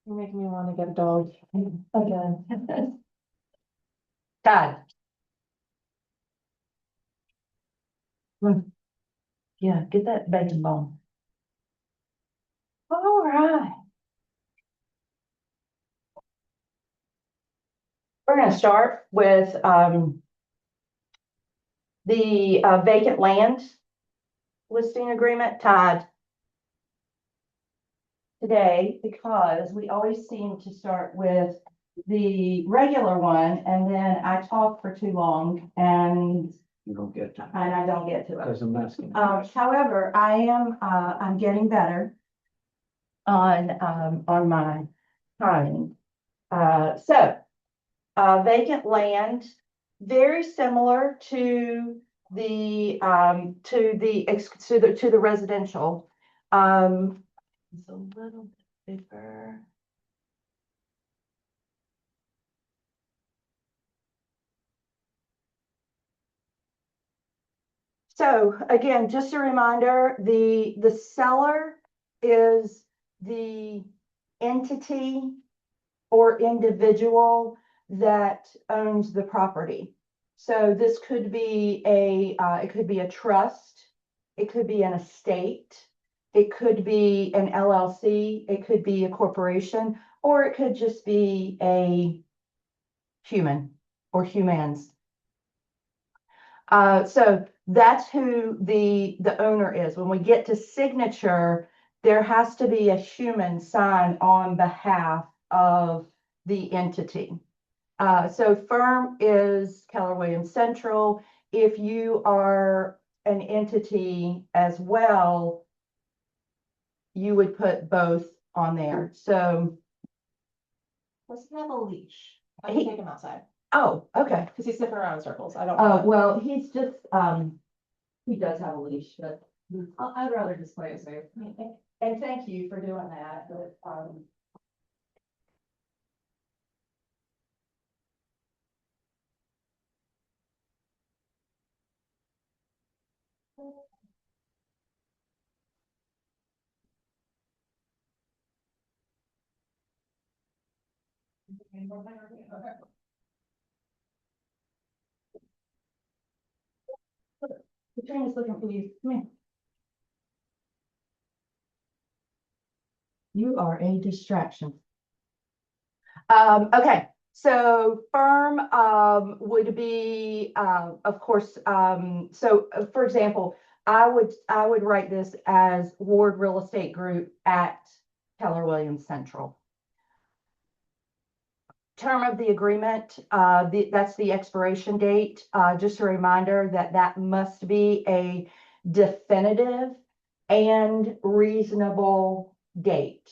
You're making me want to get a dog again. Todd. Yeah, get that bacon bone. All right. We're gonna start with the vacant land listing agreement, Todd. Today, because we always seem to start with the regular one and then I talk for too long and You don't get to, I don't get to it. because I'm asking. However, I'm getting better on my timing. Vacant land, very similar to the to the residential. It's a little bit bigger. So again, just a reminder, the seller is the entity or individual that owns the property. So this could be it could be a trust, it could be an estate, it could be an LLC, it could be a corporation, or it could just be a human or humans. So that's who the owner is. When we get to signature, there has to be a human sign on behalf of the entity. So firm is Keller Williams Central. If you are an entity as well, you would put both on there. So, Does he have a leash? I He- can take him outside oh, okay. because he's sniffing around in circles. I don't. Oh, well, he's just, he does have a leash, but, I'd rather just play it safe. and thank you for doing that, but, Katrina's looking for you. Come here. You are a distraction. Okay, so firm would be of course for example, I would write this as Ward Real Estate Group at Keller Williams Central. Term of the agreement, that's the expiration date. Just a reminder that that must be a definitive and reasonable date,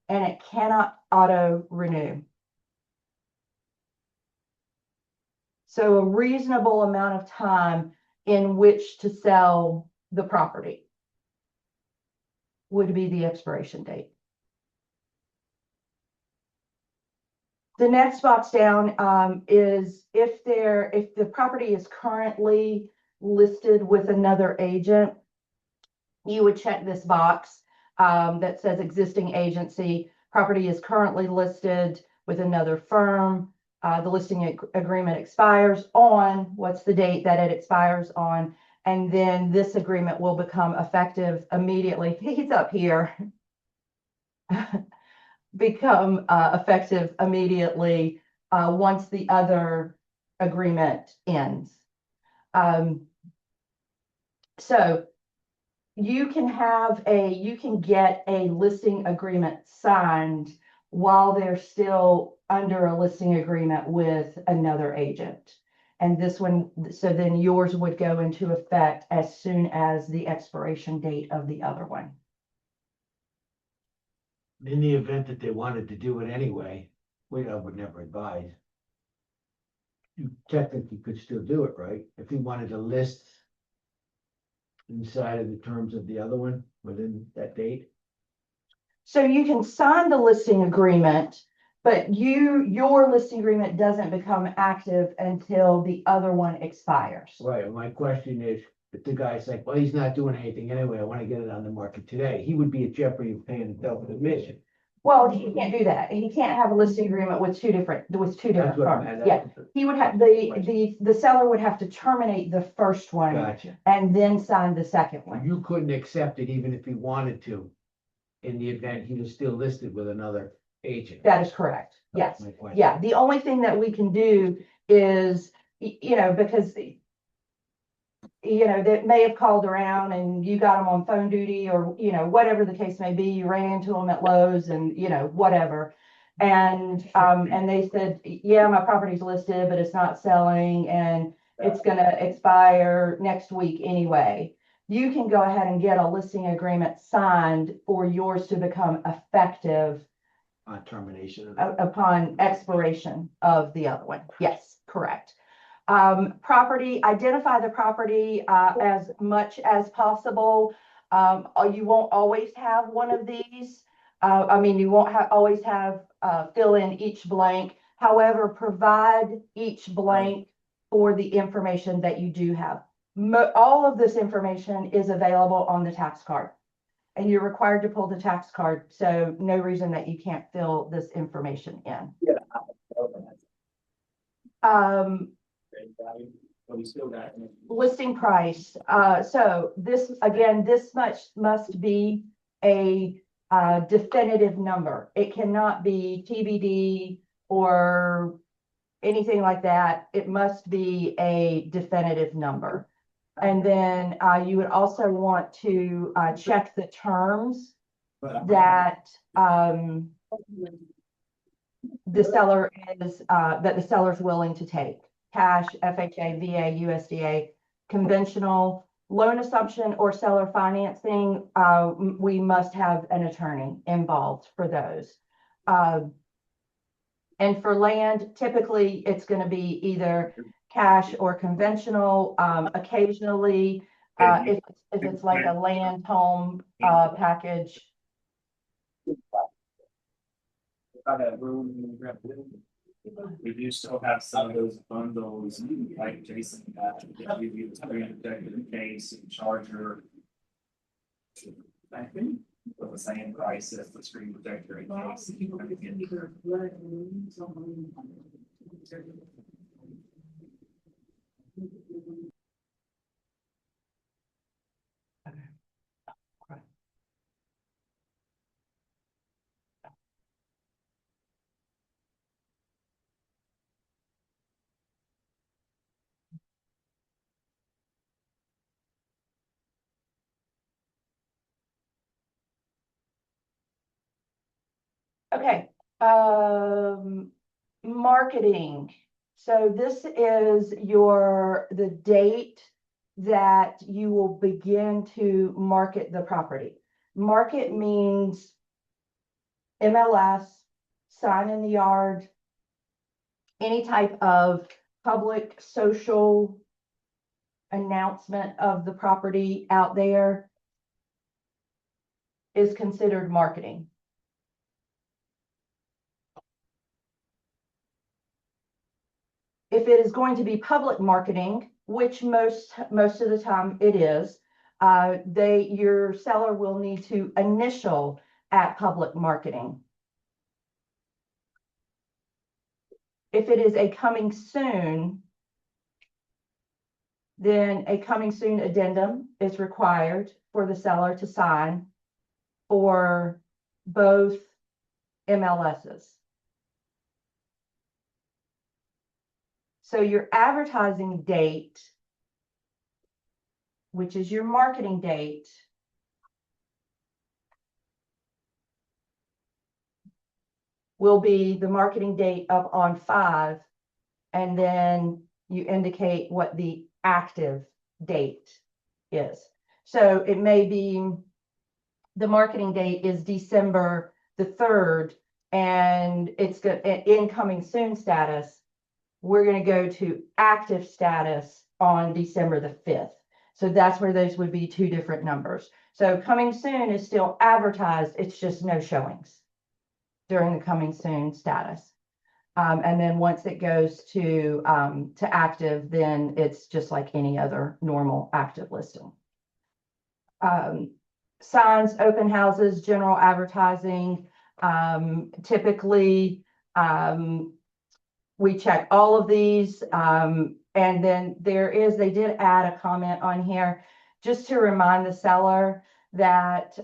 and it cannot auto renew. So a reasonable amount of time in which to sell the property would be the expiration date. The next box down is if the property is currently listed with another agent, you would check this box that says existing agency. Property is currently listed with another firm. The listing agreement expires on, what's the date that it expires on? And then this agreement will become effective immediately. He's up here. Become effective immediately once the other agreement ends. So you can get a listing agreement signed while they're still under a listing agreement with another agent. And this one, so then yours would go into effect as soon as the expiration date of the other one. In the event that they wanted to do it anyway, which I would never advise. You technically could still do it, right? If you wanted to list inside of the terms of the other one within that date. So you can sign the listing agreement, but your listing agreement doesn't become active until the other one expires. Right, and my question is, if the guy's like, well, he's not doing anything anyway, I want to get it on the market today, he would be at jeopardy of paying the double commission. Well, he can't do that. He can't have a listing agreement with two different That's firms. what I'm. Yeah, he would have, the seller would have to terminate the first one Gotcha. and then sign the second one. You couldn't accept it even if he wanted to, in the event he was still listed with another agent. That is correct. That's Yes. my question. Yeah, the only thing that we can do is, because that may have called around and you got them on phone duty or, whatever the case may be, you ran into them at Lowe's and, whatever. And they said, yeah, my property's listed, but it's not selling and it's gonna expire next week anyway. You can go ahead and get a listing agreement signed for yours to become effective On termination. upon expiration of the other one. Yes, correct. Identify the property, as much as possible. You won't always have one of these. You won't always have, fill in each blank. However, provide each blank for the information that you do have. All of this information is available on the tax card. And you're required to pull the tax card, so no reason that you can't fill this information in. Yeah. But we still got. Listing price, so this much must be a definitive number. It cannot be TBD or anything like that. It must be a definitive number. And then you would also want to check the terms that the seller is willing to take. Cash, FHA, VA, USDA, conventional loan assumption or seller financing. We must have an attorney involved for those. And for land, typically it's going to be either cash or conventional. Occasionally, if it's like a land home package. If I have room in the grant, we do still have some of those bundles, like Jason, that give you the screen protector case and charger. I think with the same price as the screen protector and case. Okay, marketing. So this is the date that you will begin to market the property. Market means MLS, sign in the yard, any type of public social announcement of the property out there is considered marketing. If it is going to be public marketing, which most of the time it is, your seller will need to initial at public marketing. If it is a coming soon, then a coming soon addendum is required for the seller to sign for both MLSs. So your advertising date, which is your marketing date, will be the marketing date up on 5, and then you indicate what the active date is. So it may be the marketing date is December the 3rd, and it's got an incoming soon status. We're going to go to active status on December the 5th. So that's where those would be two different numbers. So coming soon is still advertised. It's just no showings during the coming soon status. And then once it goes to active, then it's just like any other normal active listing. Signs, open houses, general advertising. Typically, we check all of these, and then they did add a comment on here, just to remind the seller that,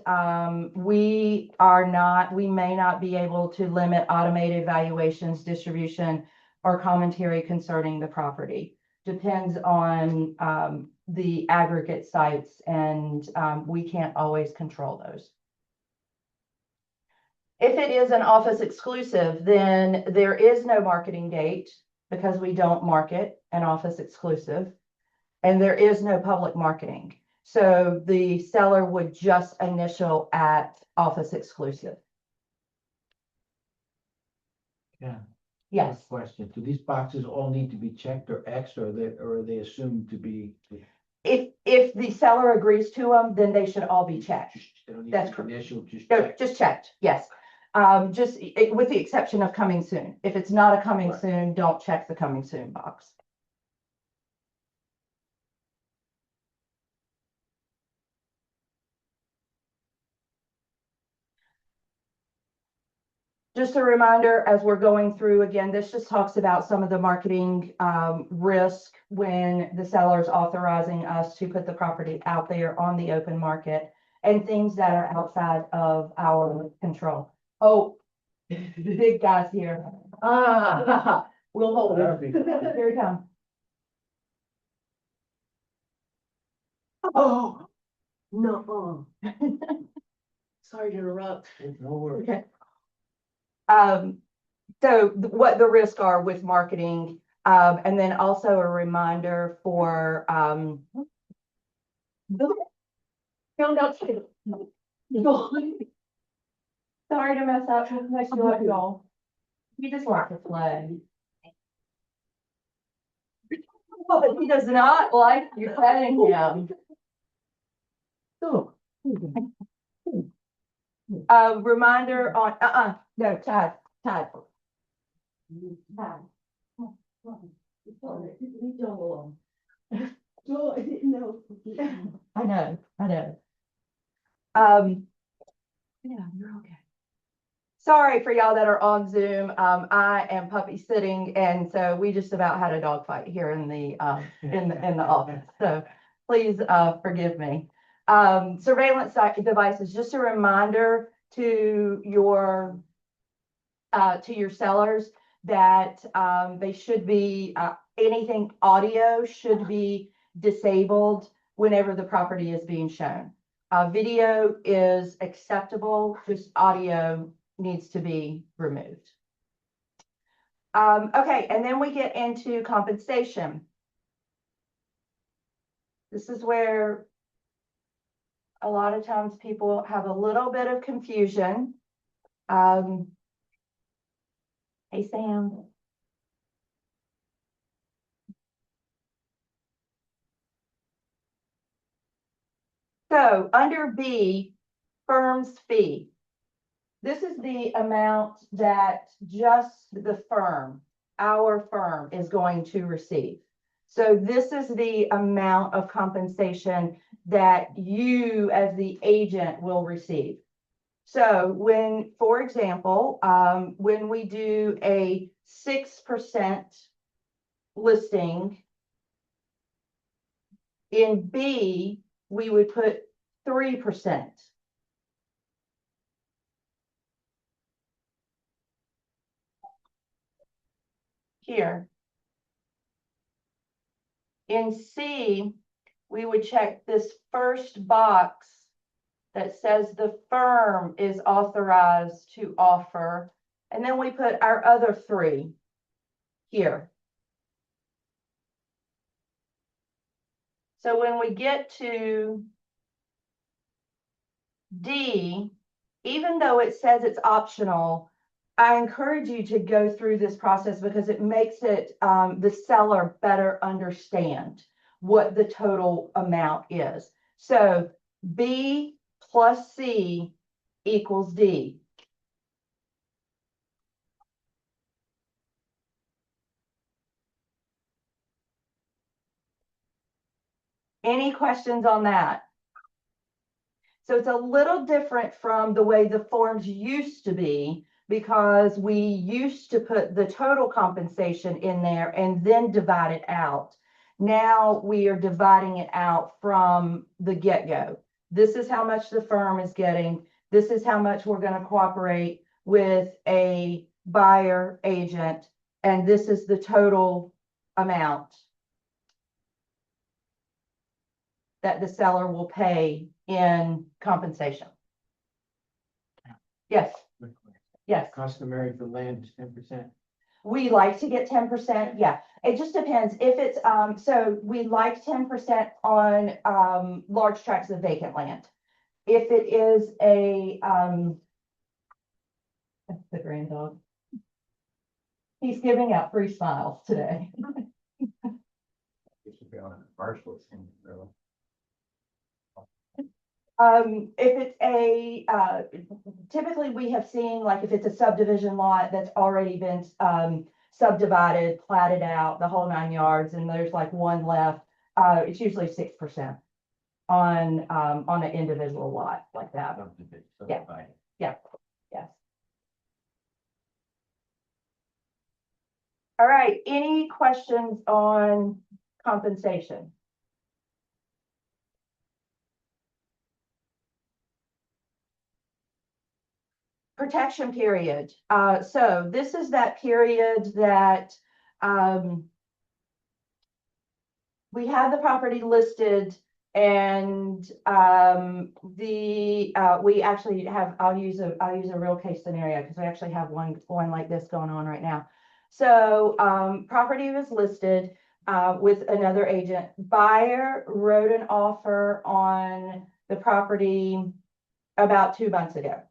we may not be able to limit automated valuations, distribution, or commentary concerning the property. Depends on, the aggregate sites, and, we can't always control those. If it is an office exclusive, then there is no marketing date because we don't market an office exclusive. And there is no public marketing. So the seller would just initial at office exclusive. Yeah. Yes. Question, do these boxes all need to be checked or X, or are they assumed to be? If the seller agrees to them, then they should all be checked. They don't need That's to be correct. initial, just No, checked. just checked, yes. With the exception of coming soon. If it's not a coming Right. soon, don't check the coming soon box. Just a reminder, as we're going through, again, this just talks about some of the marketing risk when the seller is authorizing us to put the property out there on the open market and things that are outside of our control. Oh, the big guy's here. We'll hold it. Here he comes. Oh, no. Sorry to interrupt. No worries. Okay. So what the risks are with marketing, and then also a reminder for, Found out. sorry to mess up, nice to meet y'all. He just likes to play. But he does not like you petting him. Oh. Reminder on, no, Todd. No, I didn't know. I know. Yeah, you're okay. Sorry for y'all that are on Zoom. I am puppy sitting, and so we just about had a dog fight here in the office. So please, forgive me. Surveillance devices, just a reminder to your sellers that, they should be, anything audio should be disabled whenever the property is being shown. Video is acceptable, just audio needs to be removed. Okay, and then we get into compensation. This is where a lot of times people have a little bit of confusion. Hey, Sam. So under B, firm's fee. This is the amount that just the firm, our firm, is going to receive. So this is the amount of compensation that you as the agent will receive. So when, for example, when we do a 6% listing, in B, we would put 3%. Here. In C, we would check this first box that says the firm is authorized to offer, and then we put our other 3 here. So when we get to D, even though it says it's optional, I encourage you to go through this process because it makes it, the seller better understand what the total amount is. So B plus C equals D. Any questions on that? So it's a little different from the way the forms used to be, because we used to put the total compensation in there and then divide it out. Now we are dividing it out from the get-go. This is how much the firm is getting. This is how much we're going to cooperate with a buyer agent, and this is the total amount that the seller will pay in compensation. Yes, yes. Customary for land is 10%. We like to get 10%. Yeah, it just depends. If it's, so we like 10% on, large tracts of vacant land. If it is a, that's the grand dog. He's giving out free smiles today. It should be on a parcel, really. If it's a, typically we have seen, like, if it's a subdivision lot that's already been, subdivided, platted out, the whole 9 yards, and there's like one left, it's usually 6% on an individual lot like that. Yeah. Yes. All right, any questions on compensation? Protection period. So this is that period that we have the property listed, and we actually have, I'll use a real case scenario because we actually have one like this going on right now. So property was listed with another agent. Buyer wrote an offer on the property about 2 months ago.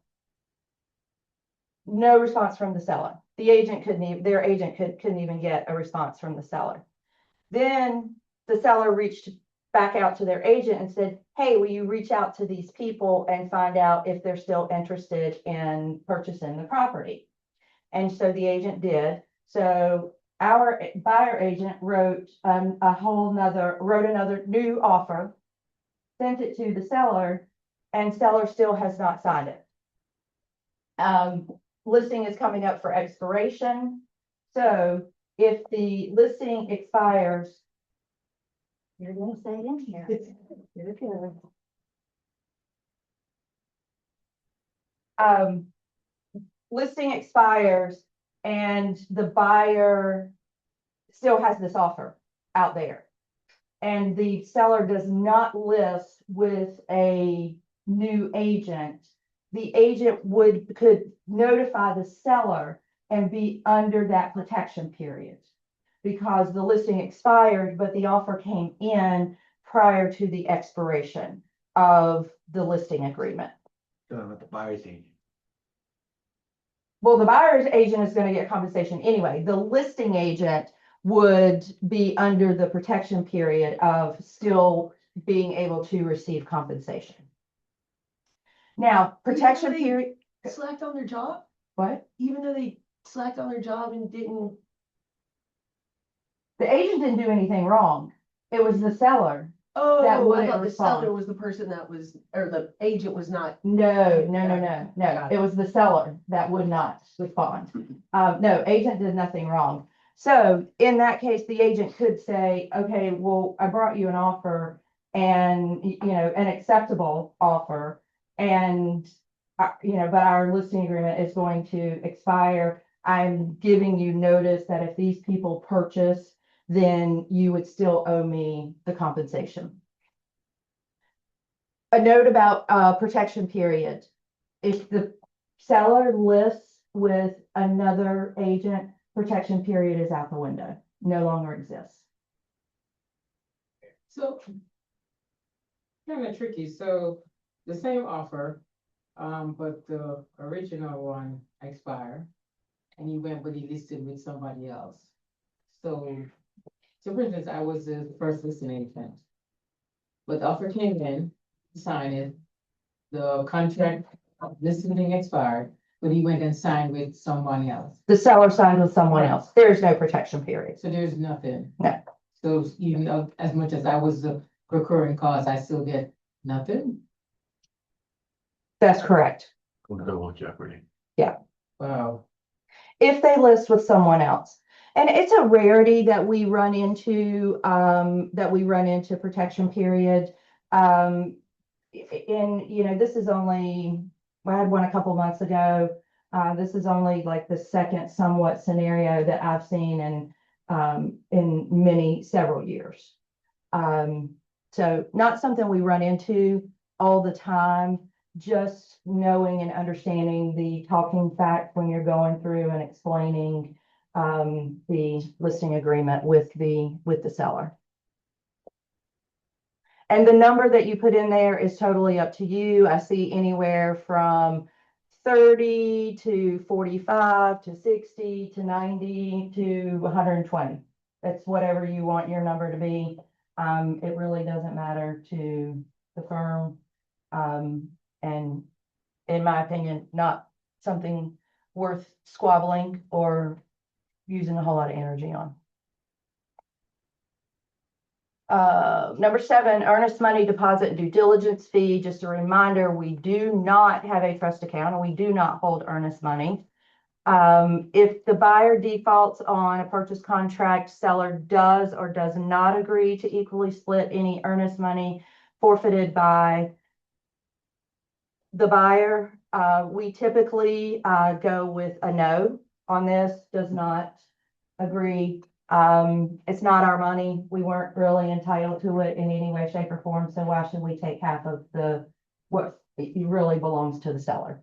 No response from the seller. The agent couldn't even, their agent couldn't even get a response from the seller. Then the seller reached back out to their agent and said, hey, will you reach out to these people and find out if they're still interested in purchasing the property? And so the agent did. So our buyer agent wrote another new offer, sent it to the seller, and seller still has not signed it. Listing is coming up for expiration. So if the listing expires, you're gonna say it in here. Here it goes. Listing expires and the buyer still has this offer out there, and the seller does not list with a new agent, the agent could notify the seller and be under that protection period because the listing expired, but the offer came in prior to the expiration of the listing agreement. So with the buyer's agent. Well, the buyer's agent is going to get compensation anyway. The listing agent would be under the protection period of still being able to receive compensation. Now, protection period. Slacked on their job, What? even though they slacked on their job and didn't. The agent didn't do anything wrong. It was the seller. Oh, I wouldn't thought the respond. seller was the person that was, or the agent was not. No. Got It was the seller that would not respond. No, agent did nothing wrong. So in that case, the agent could say, okay, well, I brought you an offer and, an acceptable offer. And, but our listing agreement is going to expire. I'm giving you notice that if these people purchase, then you would still owe me the compensation. A note about protection period. If the seller lists with another agent, protection period is out the window, no longer exists. So kind of tricky. So the same offer, but the original one expired and he went, but he listed with somebody else. So for instance, I was the first listing agent, but the offer came in, signed it, the contract listing expired, but he went and signed with someone else. The seller signed with someone else. There's no protection period. So there's nothing. No. So even though, as much as I was the recurring cause, I still get nothing. That's correct. We're double jeopardy. Wow. If they list with someone else. And it's a rarity that we run into protection period. This is only, I had one a couple months ago. This is only like the second somewhat scenario that I've seen in several years. So not something we run into all the time, just knowing and understanding the talking fact when you're going through and explaining the listing agreement with the seller. And the number that you put in there is totally up to you. I see anywhere from 30 to 45 to 60 to 90 to 120. That's whatever you want your number to be. It really doesn't matter to the firm. And in my opinion, not something worth squabbling or using a whole lot of energy on. Number 7, earnest money deposit and due diligence fee. Just a reminder, we do not have a trust account and we do not hold earnest money. If the buyer defaults on a purchase contract, seller does or does not agree to equally split any earnest money forfeited by the buyer, we typically go with a no on this, does not agree. It's not our money. We weren't really entitled to it in any way, shape, or form. So why should we take half of what really belongs to the seller?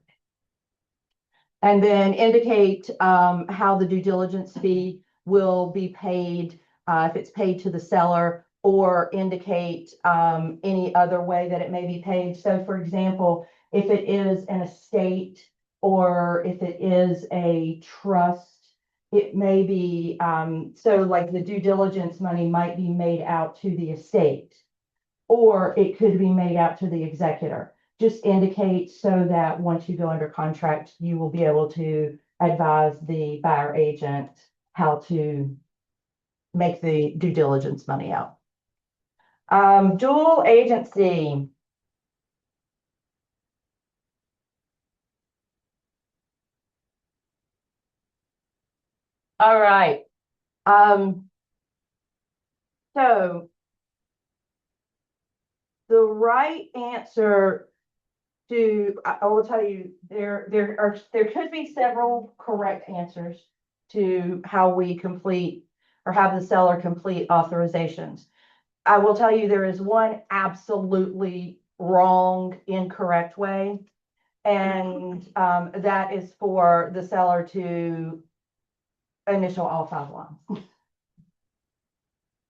And then indicate how the due diligence fee will be paid, if it's paid to the seller, or indicate any other way that it may be paid. So for example, if it is an estate or if it is a trust, it may be, so like the due diligence money might be made out to the estate, or it could be made out to the executor. Just indicate so that once you go under contract, you will be able to advise the buyer agent how to make the due diligence money out. Dual agency. All right. So the right answer I will tell you, there could be several correct answers to how we complete or have the seller complete authorizations. I will tell you there is one absolutely wrong, incorrect way. And that is for the seller to initial all 5 lines.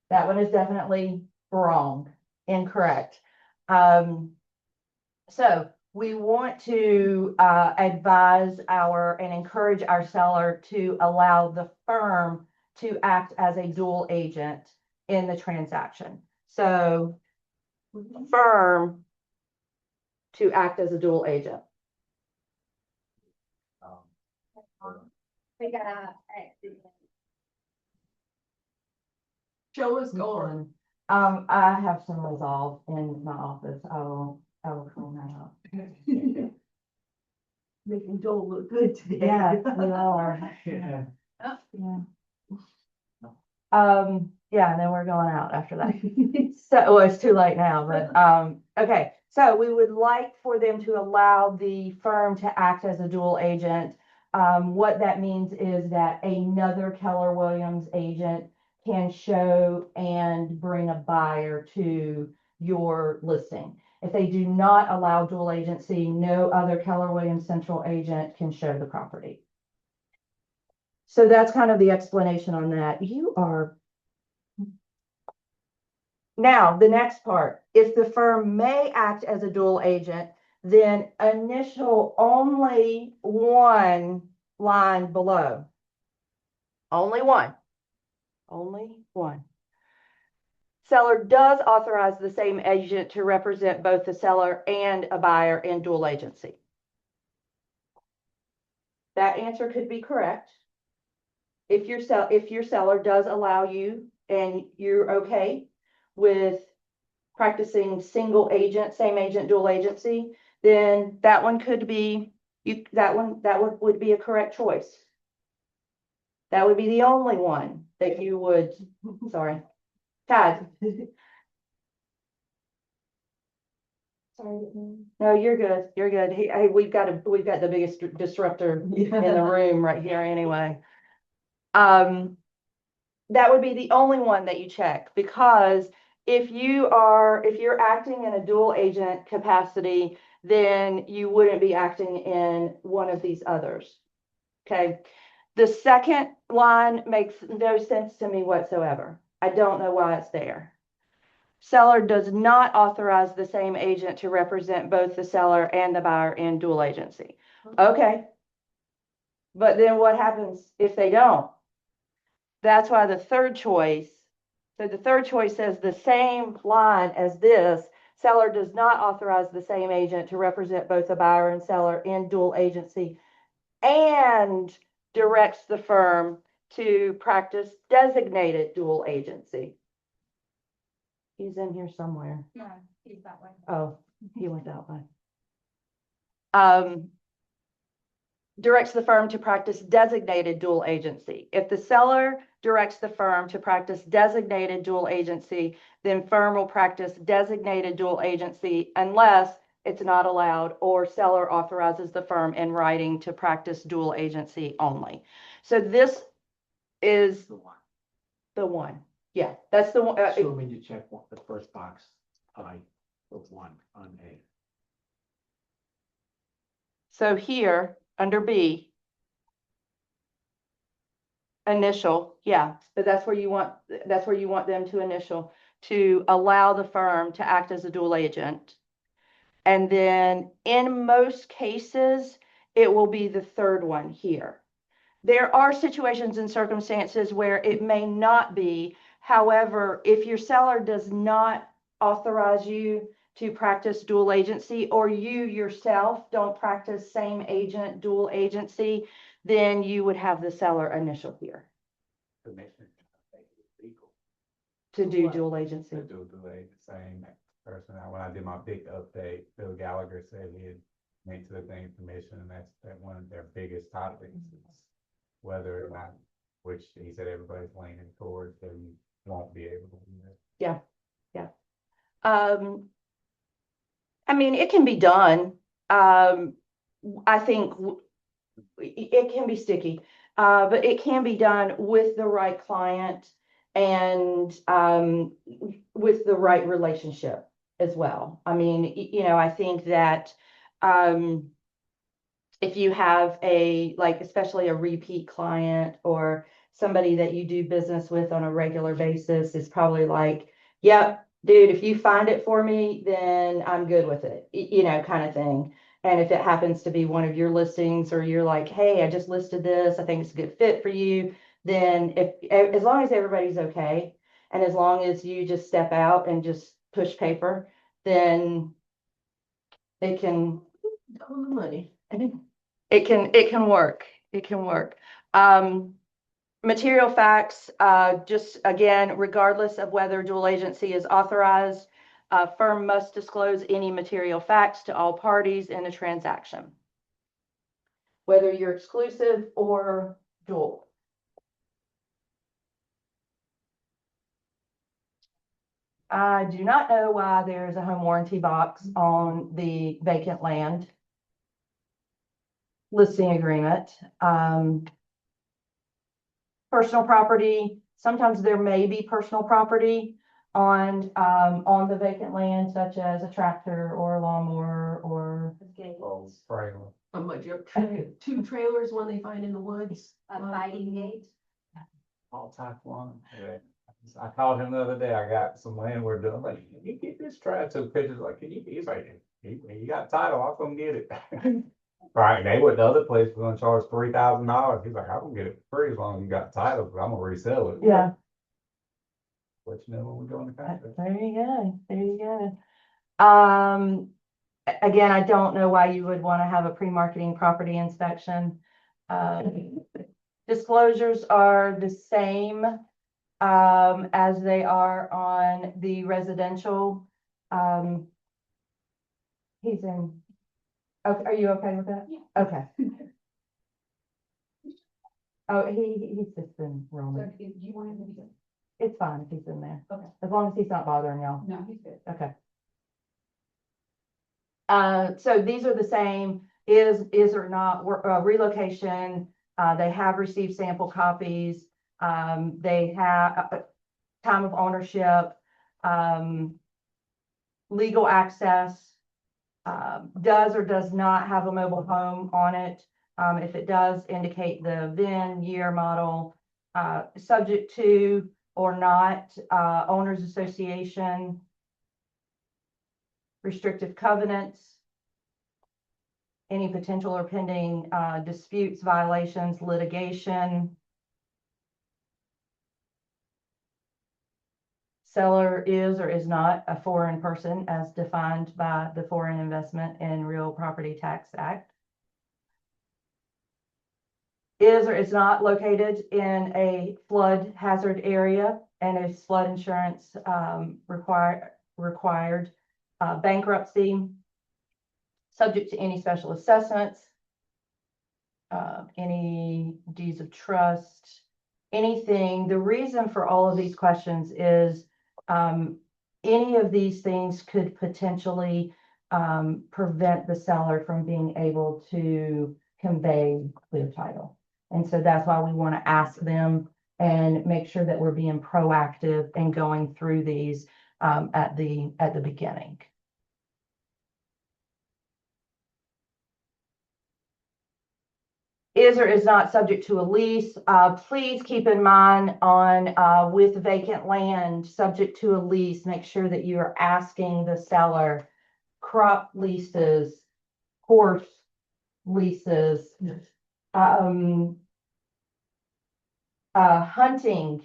That one is definitely wrong, incorrect. So we want to advise and encourage our seller to allow the firm to act as a dual agent in the transaction. So firm to act as a dual agent. We gotta. Show us going. I have some resolve in my office. I will clean that up. Making Joel look good today. Yeah, we are. Yeah. Yeah. Yeah, and then we're going out after that. So, well, it's too late now, but, okay. So we would like for them to allow the firm to act as a dual agent. What that means is that another Keller Williams agent can show and bring a buyer to your listing. If they do not allow dual agency, no other Keller Williams central agent can show the property. So that's kind of the explanation on that. Now, the next part, if the firm may act as a dual agent, then initial only one line below. Only one. Only one. Seller does authorize the same agent to represent both the seller and a buyer in dual agency. That answer could be correct. If your seller does allow you and you're okay with practicing single agent, same agent, dual agency, then that one could be, that would be a correct choice. That would be the only one that you would, sorry, Todd. Sorry. No, you're good. You're good. Hey, we've got the biggest disruptor in the room right here anyway. That would be the only one that you check, because if you're acting in a dual agent capacity, then you wouldn't be acting in one of these others. Okay. The second line makes no sense to me whatsoever. I don't know why it's there. Seller does not authorize the same agent to represent both the seller and the buyer in dual agency. Okay. But then what happens if they don't? That's why the third choice, so the third choice says the same line as this, seller does not authorize the same agent to represent both the buyer and seller in dual agency and directs the firm to practice designated dual agency. He's in here somewhere. No, he's that way. Oh, he went that way. Directs the firm to practice designated dual agency. If the seller directs the firm to practice designated dual agency, then firm will practice designated dual agency unless it's not allowed or seller authorizes the firm in writing to practice dual agency only. So this is the one. Yeah, that's the one. Assuming you check the first box, I, of one on A. So here, under B, initial, yeah, but that's where you want them to initial, to allow the firm to act as a dual agent. And then in most cases, it will be the third one here. There are situations and circumstances where it may not be. However, if your seller does not authorize you to practice dual agency, or you yourself don't practice same agent dual agency, then you would have the seller initial here Commission, I think it's legal to do What? dual agency. to do the same person. When I did my big update, Bill Gallagher said he had went to the thing commission, and that's one of their biggest topics is whether or not, which he said everybody's leaning towards, that you won't be able to do that. I mean, it can be done. I think it can be sticky, but it can be done with the right client and with the right relationship as well. I mean, I think that if you have especially a repeat client or somebody that you do business with on a regular basis, it's probably like, yep, dude, if you find it for me, then I'm good with it, kind of thing. And if it happens to be one of your listings, or you're like, hey, I just listed this, I think it's a good fit for you, then as long as everybody's okay, and as long as you just step out and just push paper, then it can. On the money. It can work. It can work. Material facts, just again, regardless of whether dual agency is authorized, firm must disclose any material facts to all parties in a transaction, whether you're exclusive or dual. I do not know why there's a home warranty box on the vacant land listing agreement. Personal property, sometimes there may be personal property on the vacant land, such as a tractor or a lawnmower or Oh, trailer. Two trailers, one they find in the woods. A fighting gate. All type one. Yeah. I called him the other day. I got some land we're doing. Like, can you get this track? Took pictures. Like, can you? He's like, you got title. I'll come get it. Right. They went the other place. We're gonna charge $3,000. He's like, I can get it for free as long as you got title. But I'm gonna resell it. yeah. Let you know when we go in the contract. There you go. There you go. Again, I don't know why you would want to have a pre-marketing property inspection. Disclosures are the same as they are on the residential. He's in Okay, are you okay with that? Yeah. Okay. Oh, he's just been So roaming. do you want him to be good? It's fine if he's in there, Okay, as long as he's not bothering y'all. no, he's good. Okay. So these are the same, is or not relocation. They have received sample copies. They have time of ownership, legal access, does or does not have a mobile home on it. If it does, indicate the VIN, year, model, subject to or not, owners association, restrictive covenants, any potential or pending disputes, violations, litigation. Seller is or is not a foreign person as defined by the Foreign Investment in Real Property Tax Act. Is or is not located in a flood hazard area and is flood insurance required. Bankruptcy, subject to any special assessments, any deeds of trust, anything. The reason for all of these questions is any of these things could potentially prevent the seller from being able to convey clear title. And so that's why we want to ask them and make sure that we're being proactive and going through these at the beginning. Is or is not subject to a lease. Please keep in mind on with vacant land, subject to a lease, make sure that you are asking the seller crop leases, horse leases, hunting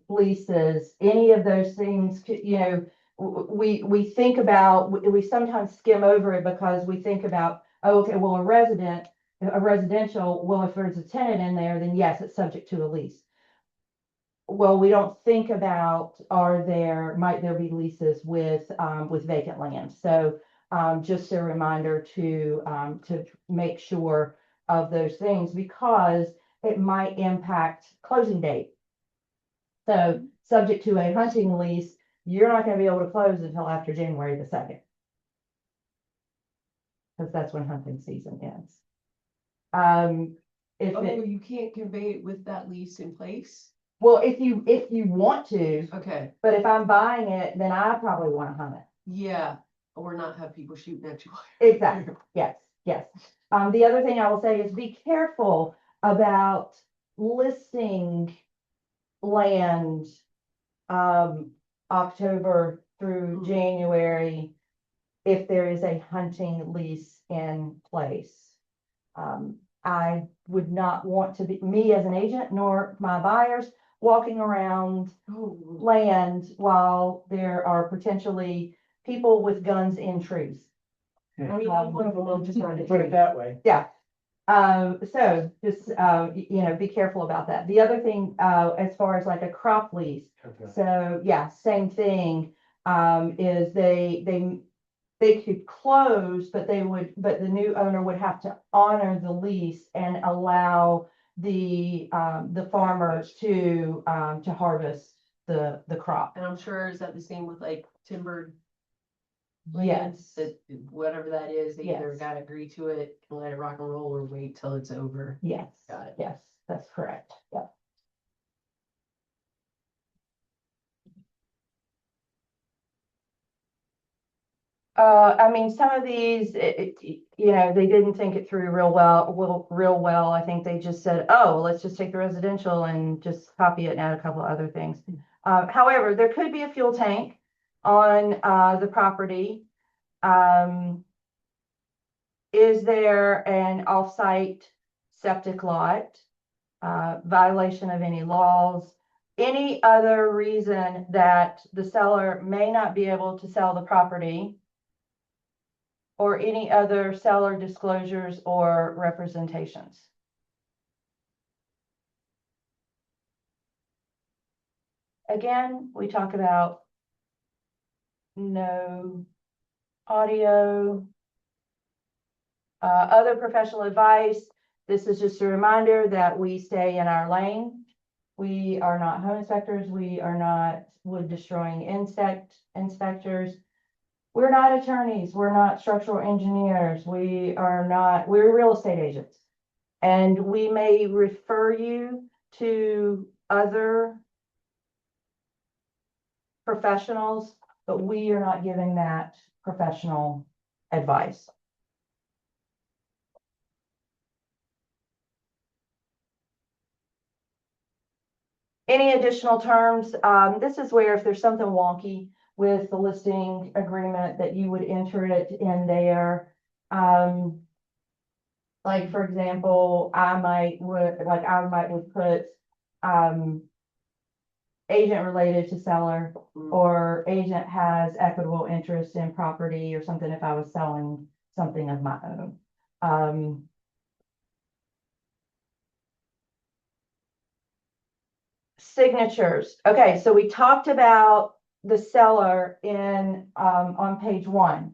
leases, any of those things, you know, we think about, we sometimes skim over it because we think about, oh, okay, well, a residential, well, if there's a tenant in there, then yes, it's subject to a lease. Well, we don't think about, might there be leases with vacant land? So just a reminder to make sure of those things because it might impact closing date. So subject to a hunting lease, you're not going to be able to close until after January the 2nd. Because that's when hunting season ends. If Oh, it, you can't convey it with that lease in place? well, if you want to, Okay, but if I'm buying it, then I probably want to hunt it. yeah, or not have people shooting at you. Exactly. Yes, yes. The other thing I will say is be careful about listing land October through January if there is a hunting lease in place. I would not want to be, me as an agent, nor my buyers, walking around Oh, land while there are potentially people with guns in trees. I mean, I'm one of them, I'm just trying to. Put it that way. Yeah. So just, you know, be careful about that. The other thing, as far as like a crop lease, so yeah, same thing, is they could close, but the new owner would have to honor the lease and allow the farmers to harvest the crop. And I'm sure, is that the same with like timbered Yes, lands, that whatever that is, they either Yes. gotta agree to it and let it rock and roll or wait till it's over. yes, Got it. yes, that's correct. Yeah. I mean, some of these, you know, they didn't think it through real well. I think they just said, oh, let's just take the residential and just copy it and add a couple of other things. However, there could be a fuel tank on the property. Is there an off-site septic lot? Violation of any laws? Any other reason that the seller may not be able to sell the property? Or any other seller disclosures or representations. Again, we talk about no audio, Other professional advice, this is just a reminder that we stay in our lane. We are not home inspectors. We are not wood destroying inspectors. We're not attorneys. We're not structural engineers. We're real estate agents. And we may refer you to other professionals, but we are not giving that professional advice. Any additional terms? This is where if there's something wonky with the listing agreement that you would enter it in there. Like, for example, I might would put, agent related to seller, or agent has equitable interest in property or something if I was selling something of my own. Signatures. Okay, so we talked about the seller in, on page 1.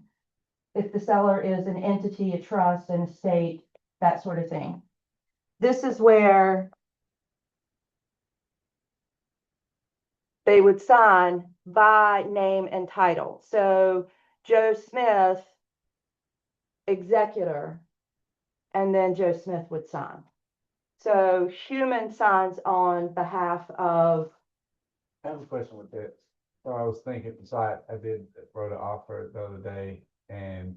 If the seller is an entity, a trust, an estate, that sort of thing. This is where they would sign by name and title. So Joe Smith, executor, and then Joe Smith would sign. So human signs on behalf of. I have a question with that. So I was thinking, so I wrote an offer the other day, and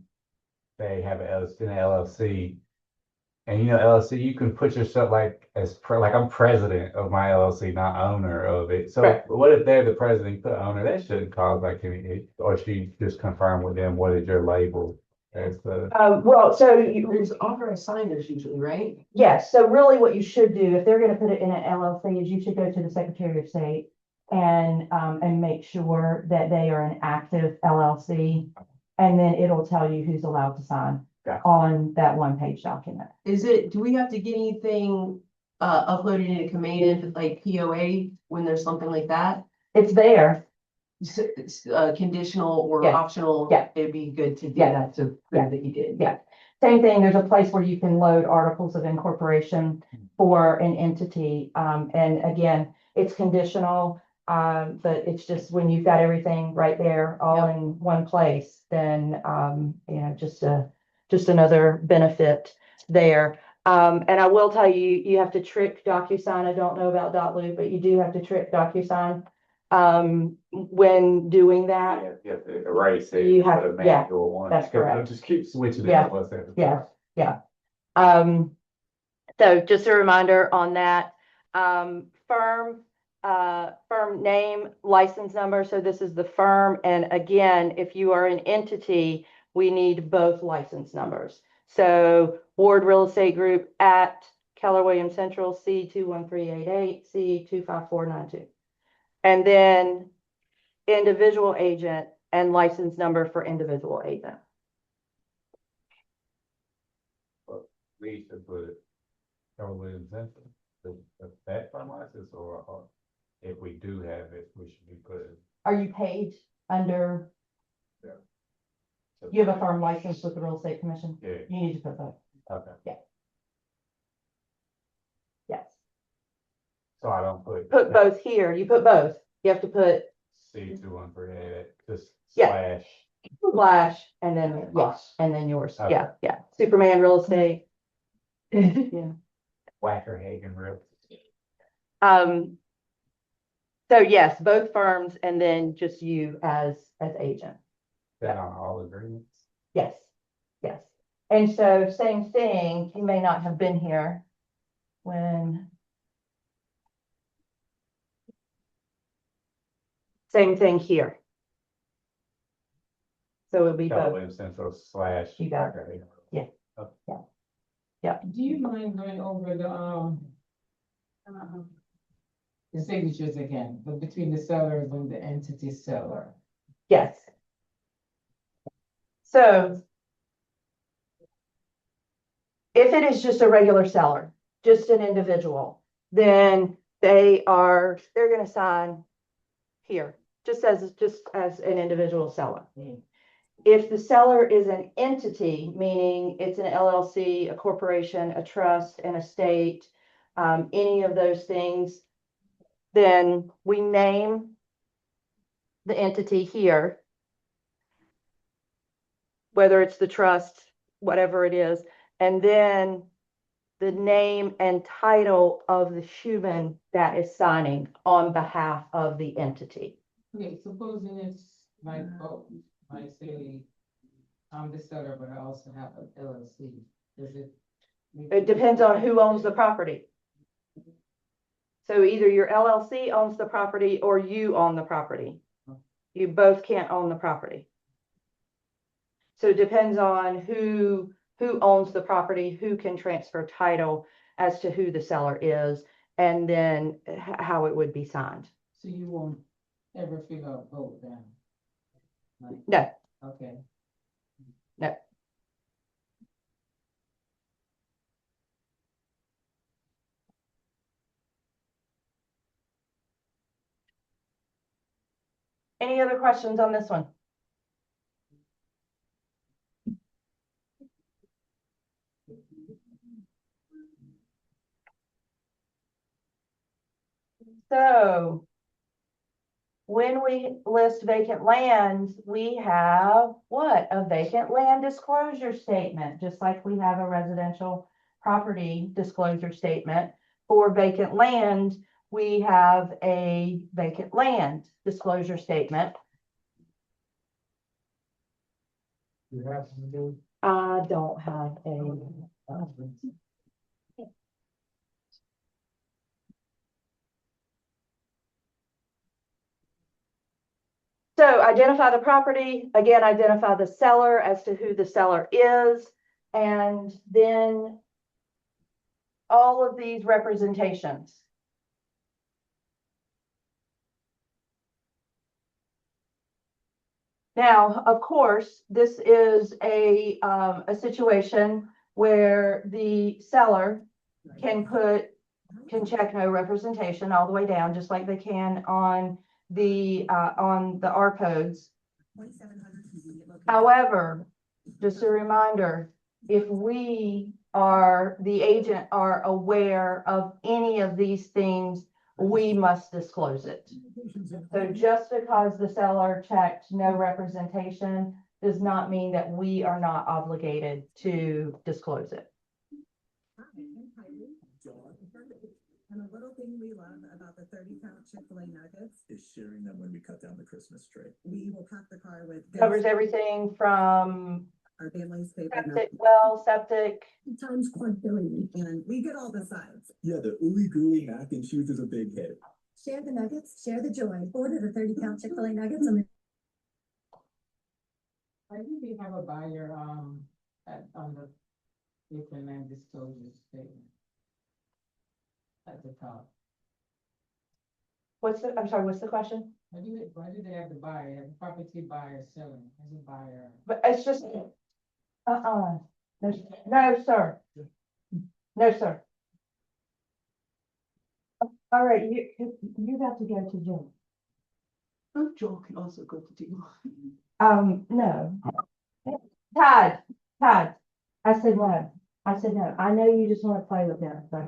they have an LLC. And you know, LLC, you can put yourself like like I'm president of my LLC, not owner of it. So Right. what if they're the president, you put owner? That shouldn't cause like any, or she just confirm with them what is your label as the. Well, so There's offer signers usually, right? yes, so really what you should do, if they're gonna put it in an LLC, is you should go to the Secretary of State and make sure that they are an active LLC. And then it'll tell you who's allowed to sign Gotcha. on that 1-page document. Do we have to get anything uploaded into Command, like POA, when there's something like that? It's there. Conditional or Yeah. optional? Yeah. It'd be good to do Yeah. that to Yeah. prove that you did. Yeah. Same thing, there's a place where you can load articles of incorporation for an entity. And again, it's conditional, but it's just when you've got everything right there, all Yep. in one place, then, just another benefit there. And I will tell you, you have to trick DocuSign. I don't know about .loop, but you do have to trick DocuSign, when doing that. Yeah, you have to erase it. You have- put a yeah, manual one. that's correct. Just keep switching Yeah. it. What's that? Yeah. So just a reminder on that, firm name, license number. So this is the firm. And again, if you are an entity, we need both license numbers. So Ward Real Estate Group at Keller Williams Central, C21388, C25492. And then individual agent and license number for individual agent. We should put it. Keller Williams Central, that firm license, or if we do have it, we should be putting. Are you paid under, So- you have a firm license with the Real Estate Commission? Yeah, You need to put both. okay. Yes. So I don't put. Put both here. You put both. You have to put C21388, just Yeah. slash. Flash and then, yes, and then yours. Okay. Yeah, yeah. Superman Real Estate. Yeah. Wackerhagen Real. So yes, both firms and then just you as agent. That on all agreements. Yes, yes. And so same thing, you may not have been here when. Same thing here. So it'll be Keller both. Williams Central slash. You got it. Wackerhagen. Yeah. Do you mind going over the signatures again, but between the sellers and the entity seller? Yes. So if it is just a regular seller, just an individual, then they're gonna sign here, just as an individual seller. If the seller is an entity, meaning it's an LLC, a corporation, a trust, an estate, any of those things, then we name the entity here, whether it's the trust, whatever it is, and then the name and title of the human that is signing on behalf of the entity. Okay, supposing it's like, oh, like say, I'm the seller, but I also have an LLC, does it? It depends on who owns the property. So either your LLC owns the property or you own the property. You both can't own the property. So it depends on who owns the property, who can transfer title as to who the seller is, and then how it would be signed. So you won't ever fill out vote then? Like, No, okay. no. Any other questions on this one? So when we list vacant lands, we have what? A vacant land disclosure statement, just like we have a residential property disclosure statement. For vacant land, we have a vacant land disclosure statement. You have to do. I don't have a. So identify the property, again, identify the seller as to who the seller is, and then all of these representations. Now, of course, this is a situation where the seller can check no representation all the way down, just like they can on the R codes. However, just a reminder, if we are, the agent are aware of any of these things, we must disclose it. So just because the seller checked no representation does not mean that we are not obligated to disclose it. And a little thing we love about the 30-pound Chick-fil-A nuggets is sharing them when we cut down the Christmas tree. we will pack the car with. Covers everything from Our family's favorite. septic, well, septic. Times quadrillion. And we get all the sides. Yeah, the ooey gooey mac and cheese is a big hit. Share the nuggets, share the joy. Order the 30-pound Chick-fil-A nuggets on the. Why do we have a buyer, on the vacant land disclosure statement? At the top. I'm sorry, what's the question? Why do they have the buyer, have property buyer selling, as a buyer? But it's just, no, no, sir. No, sir. All right, you got to go to Jim. Oh, Joel can also go to Jim. No. Todd, I said no. I know you just want to play with them, but.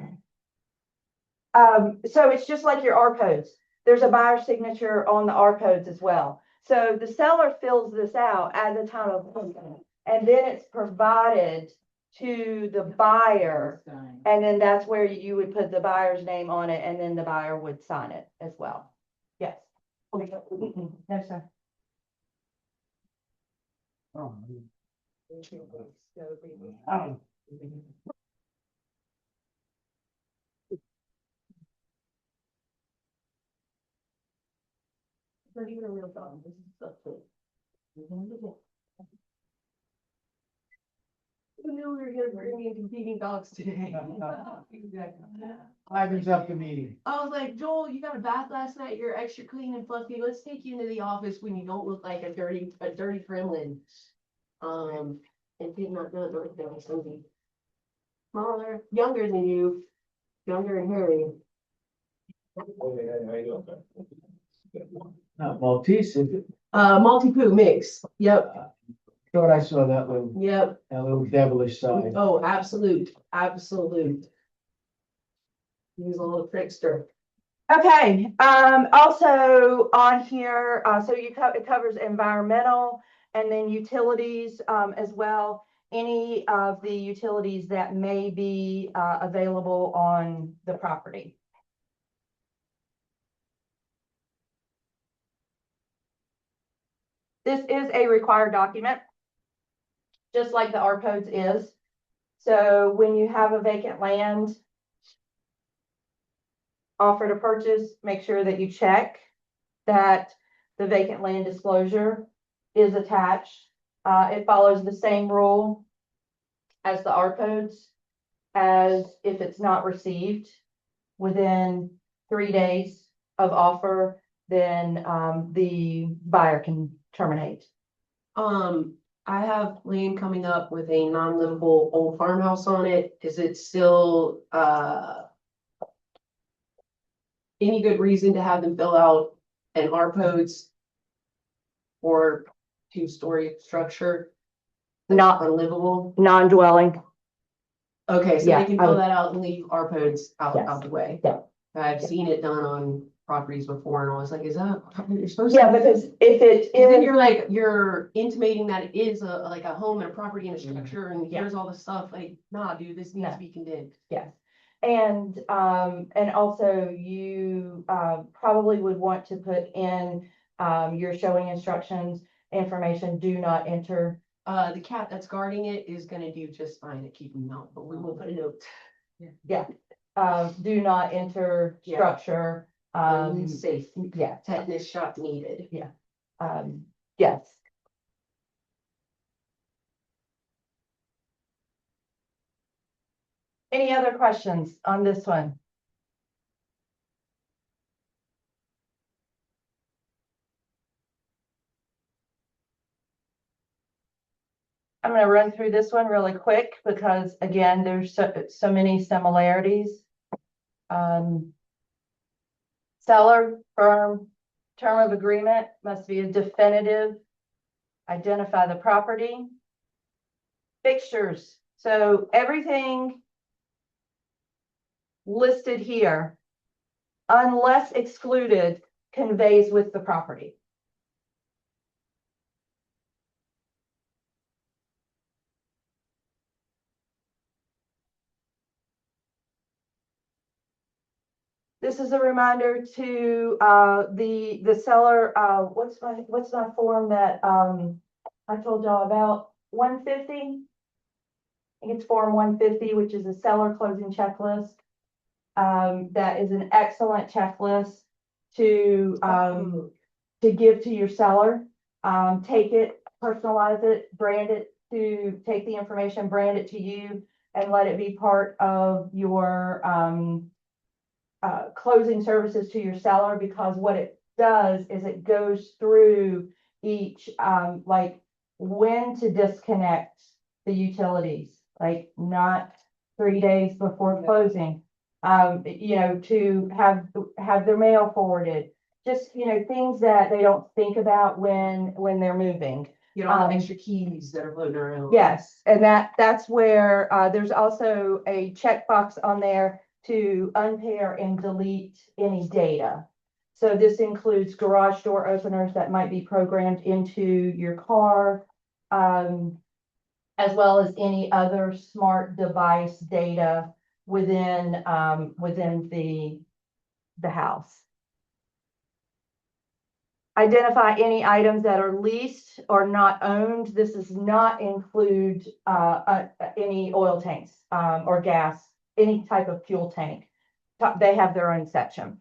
So it's just like your R codes. There's a buyer signature on the R codes as well. So the seller fills this out at the time of closing, and then it's provided to the buyer. Sign. And then that's where you would put the buyer's name on it, and then the buyer would sign it as well. Yes. No, sir. Oh. It's not even a real dog, this is stuff that. We knew we were gonna bring in competing dogs today. Exactly. Ivans up the meeting. I was like, Joel, you got a bath last night, you're extra clean and fluffy, let's take you into the office when you don't look like a dirty gremlin. And did not know it was something smaller, younger than you, younger and hairy. Not Maltese, is it? Multi-poo mix, yep. Thought I saw that Yep. little devilish side. Oh, absolute. He's a little trickster. Okay, also on here, so it covers environmental and then utilities, as well. Any of the utilities that may be, available on the property. This is a required document, just like the R codes is. So when you have a vacant land offer to purchase, make sure that you check that the vacant land disclosure is attached. It follows the same rule as the R codes, as if it's not received within 3 days of offer, then the buyer can terminate. I have land coming up with a non-livable old farmhouse on it. Is it still, any good reason to have them fill out an R codes or 2-story structure? Not Unlivable? non-dwelling. Okay, so Yeah, they can I fill would- that out and leave our codes out Yes. the way. Yeah. I've seen it done on properties before and I was like, is that what you're supposed Yeah, to? because if it And then is, you're intimating that it is like a home and a property and a Mhm. structure and Yeah. here's all the stuff, like, nah, dude, this needs No. to be condemned. yes. And also you probably would want to put in your showing instructions, information, do not enter. The cat that's guarding it is gonna do just fine at keeping them out, but we will put a note. Yeah. Do not enter Yeah. structure. Safe, Yeah. tetanus shot needed. Yes. Any other questions on this one? I'm gonna run through this one really quick because again, there's so many similarities. Seller, firm, term of agreement must be a definitive. Identify the property. Fixtures, so everything listed here, unless excluded, conveys with the property. This is a reminder to the seller, what's my form that I told y'all about? 150? I think it's form 150, which is a seller closing checklist. That is an excellent checklist to give to your seller. Take it, personalize it, brand it, to take the information, brand it to you, and let it be part of your closing services to your seller, because what it does is it goes through each, like when to disconnect the utilities, like not 3 days before closing. To have their mail forwarded, just, things that they don't think about when they're moving. You know, all the extra keys that are floating around. Yes, and that's where, there's also a checkbox on there to unpair and delete any data. So this includes garage door openers that might be programmed into your car, as well as any other smart device data within the house. Identify any items that are leased or not owned. This does not include any oil tanks or gas, any type of fuel tank. They have their own section.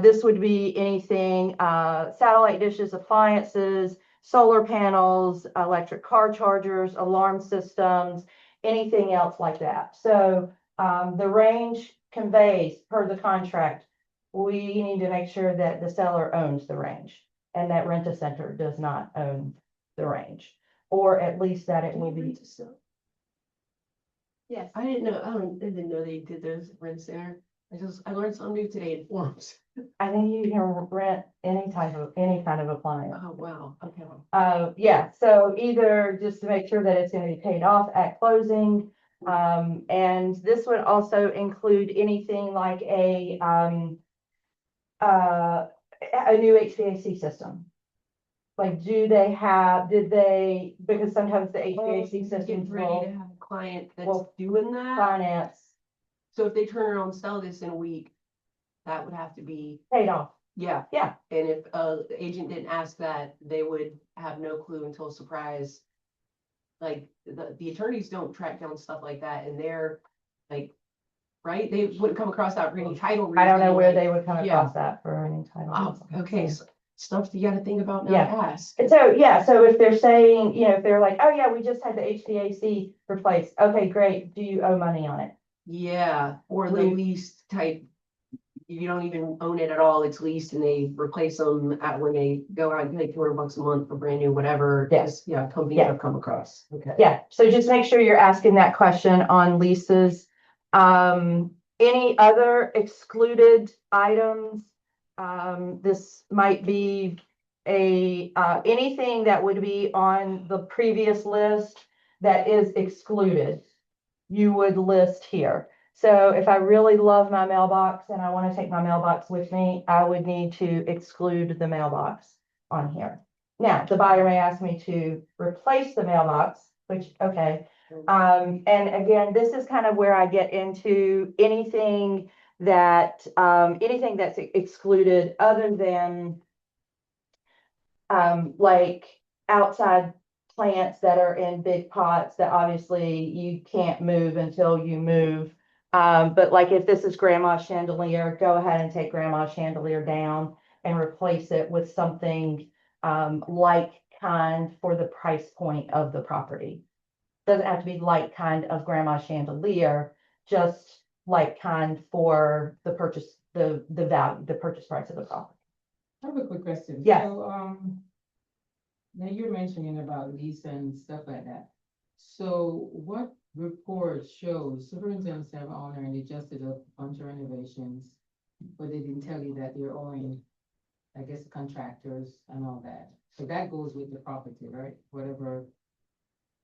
This would be anything, satellite dishes, appliances, solar panels, electric car chargers, alarm systems, anything else like that. So the range conveys per the contract. We need to make sure that the seller owns the range and that Rent-A-Center does not own the range, or at least that it will be. Yes. I didn't know they did those rent center. I learned something new today in forms. I think you can rent any kind of appliance. Oh, wow, okay. Yeah, so either just to make sure that it's gonna be paid off at closing. And this would also include anything like a new HVAC system. Like, did they, because sometimes the HVAC Get systems ready will to have a client that's will doing that. finance So if they turn around and sell this in a week, that would have to be, paid off. yeah. Yeah. And if the agent didn't ask that, they would have no clue until surprise. Like, the attorneys don't track down stuff like that, and they're like, right, they wouldn't come across that for any title reason. I don't know where like, they would come yeah. across that for any title. Wow, okay, so stuff that you gotta think about now Yeah. to ask. And so, yeah, so if they're saying, if they're like, oh yeah, we just had the HVAC replaced, okay, great, do you owe money on it? Yeah, or the We- lease type, you don't even own it at all, it's leased and they replace them when they go out and pay $200 a month for brand new whatever. Yes. Yeah, companies Yeah. have come across, okay. Yeah, so just make sure you're asking that question on leases. Any other excluded items? This might be anything that would be on the previous list that is excluded, you would list here. So if I really love my mailbox and I want to take my mailbox with me, I would need to exclude the mailbox on here. Now, the buyer may ask me to replace the mailbox, which, okay. And again, this is kind of where I get into anything that's excluded other than like outside plants that are in big pots that obviously you can't move until you move. But like if this is grandma's chandelier, go ahead and take grandma's chandelier down and replace it with something like kind for the price point of the property. Doesn't have to be like kind of grandma's chandelier, just like kind for the purchase, the value, the purchase price of the property. I have a quick question. Yes. So, now you're mentioning about lease and stuff like that. So what report shows, so for instance, have an owner and they just did a bunch of renovations, but they didn't tell you that they're owing, I guess, contractors and all that. So that goes with the property, right? Whatever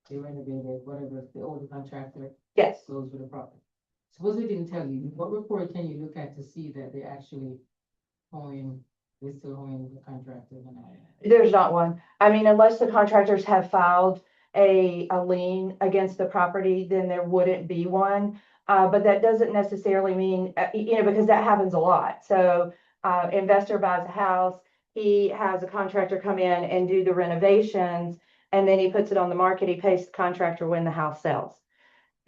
they renovated, whatever the older contractor Yes. goes with the property. Suppose they didn't tell you, what report can you look at to see that they're actually owing, they're still owing the contractor and all that? There's not one. I mean, unless the contractors have filed a lien against the property, then there wouldn't be one. But that doesn't necessarily mean, because that happens a lot. So, investor buys a house, he has a contractor come in and do the renovations, and then he puts it on the market, he pays the contractor when the house sells.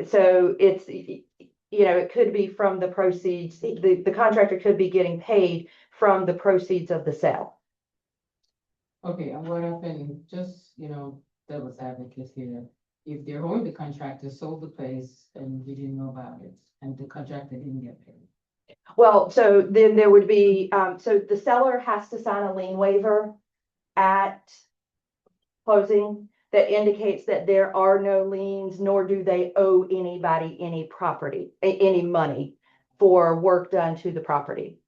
So it's, it could be from the proceeds, the contractor could be getting paid from the proceeds of the sale. Okay, and what happened, just, devil's advocate here, if they're owing the contractor sold the place and you didn't know about it, and the contractor didn't get paid. Well, so then there would be, so the seller has to sign a lien waiver at closing that indicates that there are no liens, nor do they owe anybody any property, any money for work done to the property.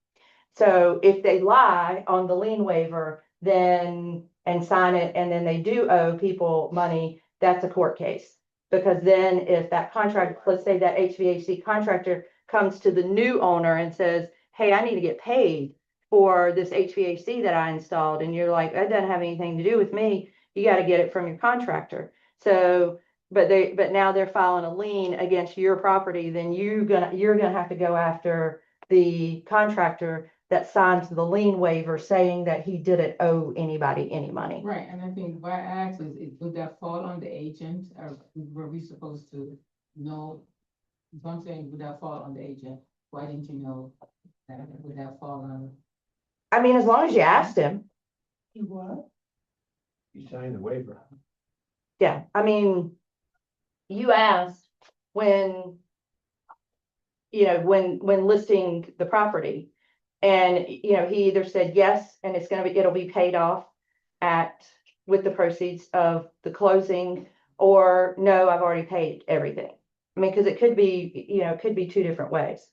So if they lie on the lien waiver, then, and sign it, and then they do owe people money, that's a court case. Because then if that contract, let's say that HVAC contractor comes to the new owner and says, hey, I need to get paid for this HVAC that I installed. And you're like, that doesn't have anything to do with me. You got to get it from your contractor. So, but now they're filing a lien against your property, then you're gonna have to go after the contractor that signs the lien waiver saying that he didn't owe anybody any money. Right, and I think why I asked is, would that fall on the agent, or were we supposed to know? If I'm saying, would that fall on the agent? Why didn't you know that? Would that fall on? I mean, as long as you asked him. You what? You signed the waiver. Yeah, I mean, you asked when, when listing the property. And, he either said yes, and it'll be paid off with the proceeds of the closing, or no, I've already paid everything. I mean, because it could be, two different ways.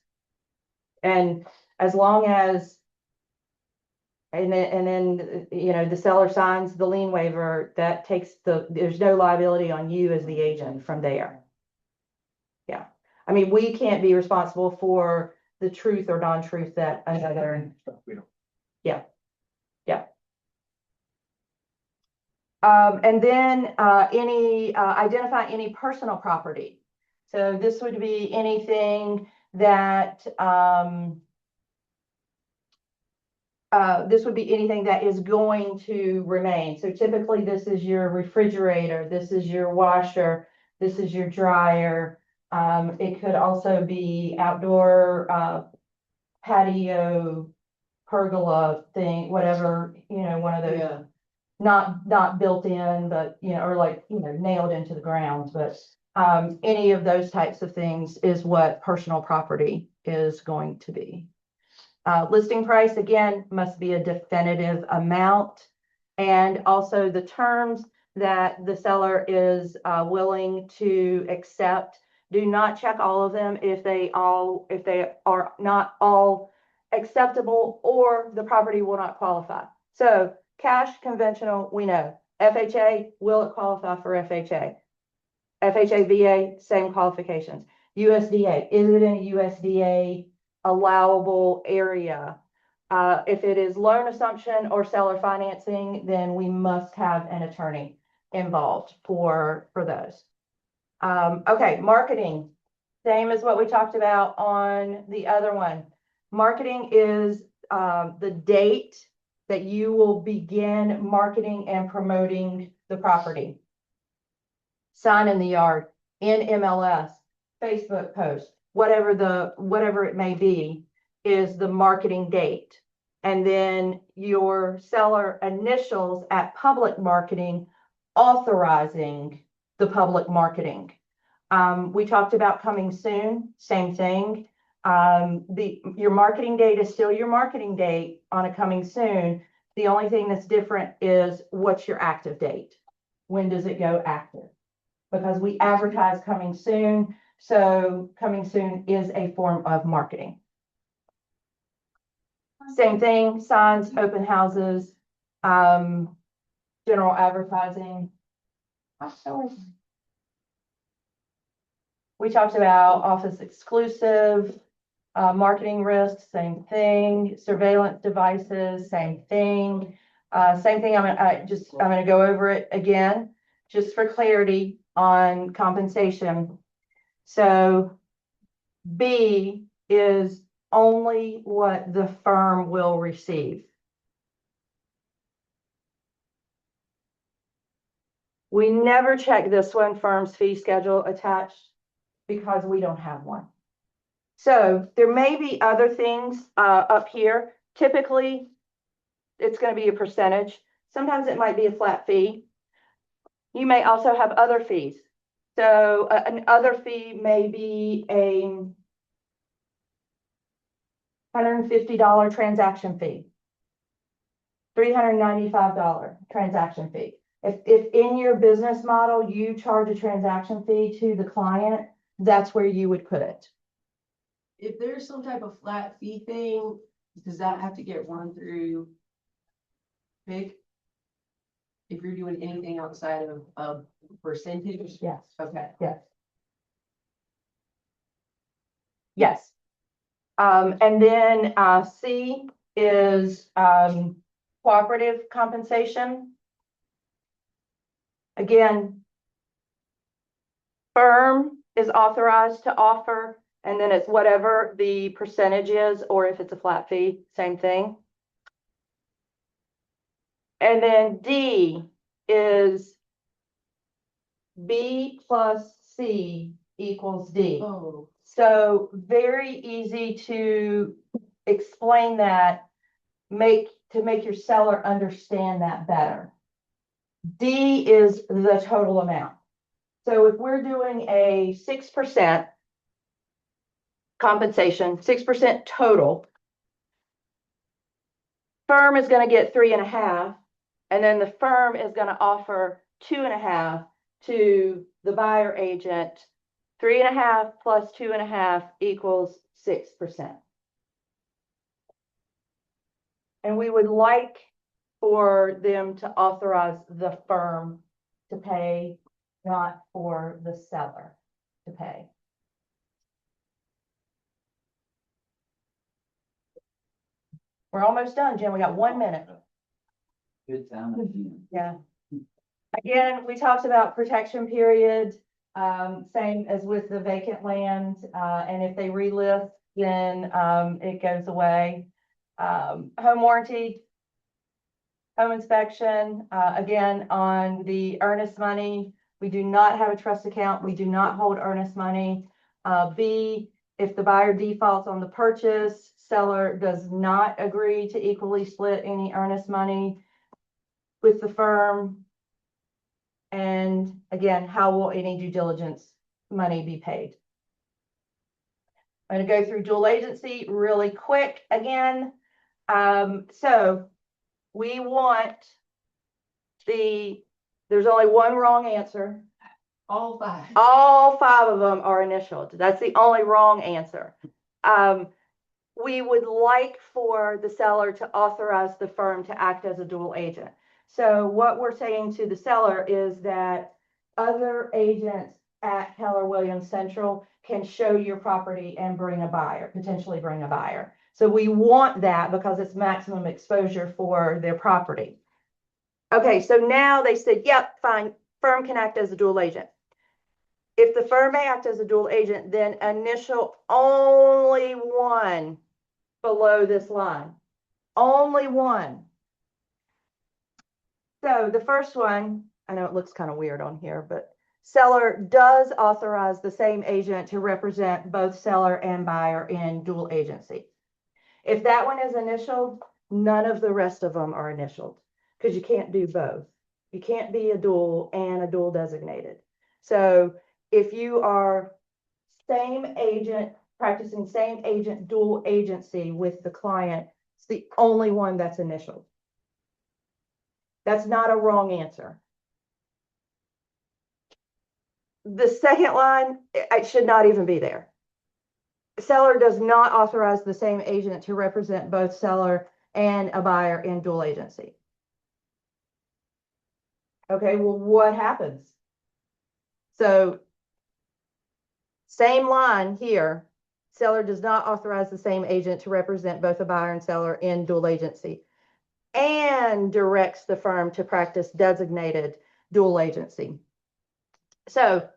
And as long as and then, you know, the seller signs the lien waiver, that takes there's no liability on you as the agent from there. Yeah, I mean, we can't be responsible for the truth or non-truth that another, We don't. yeah. And then, identify any personal property. So this would be anything that, this would be anything that is going to remain. So typically this is your refrigerator, this is your washer, this is your dryer. It could also be outdoor, patio, pergola thing, whatever, you know, one of those. Yeah. Not built in, but, you know, or like, you know, nailed into the ground, but, any of those types of things is what personal property is going to be. Listing price, again, must be a definitive amount. And also the terms that the seller is, willing to accept. Do not check all of them if they are not all acceptable, or the property will not qualify. So cash, conventional, we know. FHA, will it qualify for FHA? FHA, VA, same qualifications. USDA, is it in a USDA allowable area? If it is loan assumption or seller financing, then we must have an attorney involved for those. Okay, marketing, same as what we talked about on the other one. Marketing is the date that you will begin marketing and promoting the property. Sign in the yard, in MLS, Facebook post, whatever it may be, is the marketing date. And then your seller initials at public marketing, authorizing the public marketing. We talked about coming soon, same thing. Your marketing date is still your marketing date on a coming soon. The only thing that's different is what's your active date? When does it go active? Because we advertise coming soon, so coming soon is a form of marketing. Same thing, signs, open houses, general advertising. We talked about office exclusive, marketing risks, same thing, surveillance devices, same thing. Same thing, I'm gonna go over it again, just for clarity on compensation. So B is only what the firm will receive. We never check this one, firm's fee schedule attached, because we don't have one. So there may be other things up here. Typically, it's going to be a percentage. Sometimes it might be a flat fee. You may also have other fees. So an other fee may be a $150 transaction fee, $395 transaction fee. If in your business model, you charge a transaction fee to the client, that's where you would put it. If there's some type of flat fee thing, does that have to get run through PIC? If you're doing anything outside of percentage? Yes. Okay. Yes. Yes. And then C is cooperative compensation. Again, firm is authorized to offer, and then it's whatever the percentage is, or if it's a flat fee, same thing. And then D is B plus C equals D. Oh, So very easy to explain that, to make your seller understand that better. D is the total amount. So if we're doing a 6% compensation, 6% total, firm is going to get 3.5, and then the firm is going to offer 2.5 to the buyer agent. 3.5 plus 2.5 equals 6%. And we would like for them to authorize the firm to pay, not for the seller to pay. We're almost done, Jim. We got 1 minute. Good sound. Yeah. Again, we talked about protection period, same as with the vacant land, and if they relist, then, it goes away. Home warranty, home inspection, again, on the earnest money, we do not have a trust account, we do not hold earnest money. B, if the buyer defaults on the purchase, seller does not agree to equally split any earnest money with the firm. And again, how will any due diligence money be paid? I'm going to go through dual agency really quick again. So we want there's only one wrong answer. All five. All 5 of them are initialed. That's the only wrong answer. We would like for the seller to authorize the firm to act as a dual agent. So what we're saying to the seller is that other agents at Keller Williams Central can show your property and bring a buyer, potentially bring a buyer. So we want that because it's maximum exposure for their property. Okay, so now they said, yep, fine, firm can act as a dual agent. If the firm may act as a dual agent, then initial only one below this line. Only one. So the first one, I know it looks kind of weird on here, but seller does authorize the same agent to represent both seller and buyer in dual agency. If that one is initialed, none of the rest of them are initialed because you can't do both. You can't be a dual and a dual designated. So if you are same agent, practicing same agent, dual agency with the client, it's the only one that's initialed. That's not a wrong answer. The second line, it should not even be there. Seller does not authorize the same agent to represent both seller and a buyer in dual agency. Okay, well, what happens? So same line here, seller does not authorize the same agent to represent both a buyer and seller in dual agency and directs the firm to practice designated dual agency. So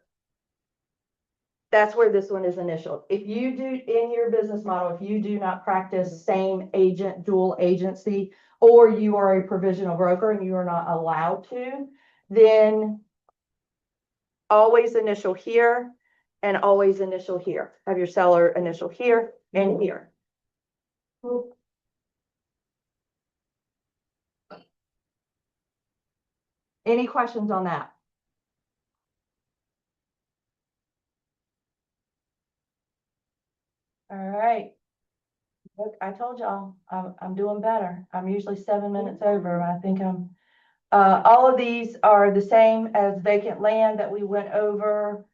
that's where this one is initialed. If you do in your business model, if you do not practice same agent dual agency, or you are a provisional broker and you are not allowed to, then always initial here and always initial here. Have your seller initial here and here. Any questions on that? All right. Look, I told y'all, I'm doing better. I'm usually 7 minutes over. I think I'm, all of these are the same as vacant land that we went over.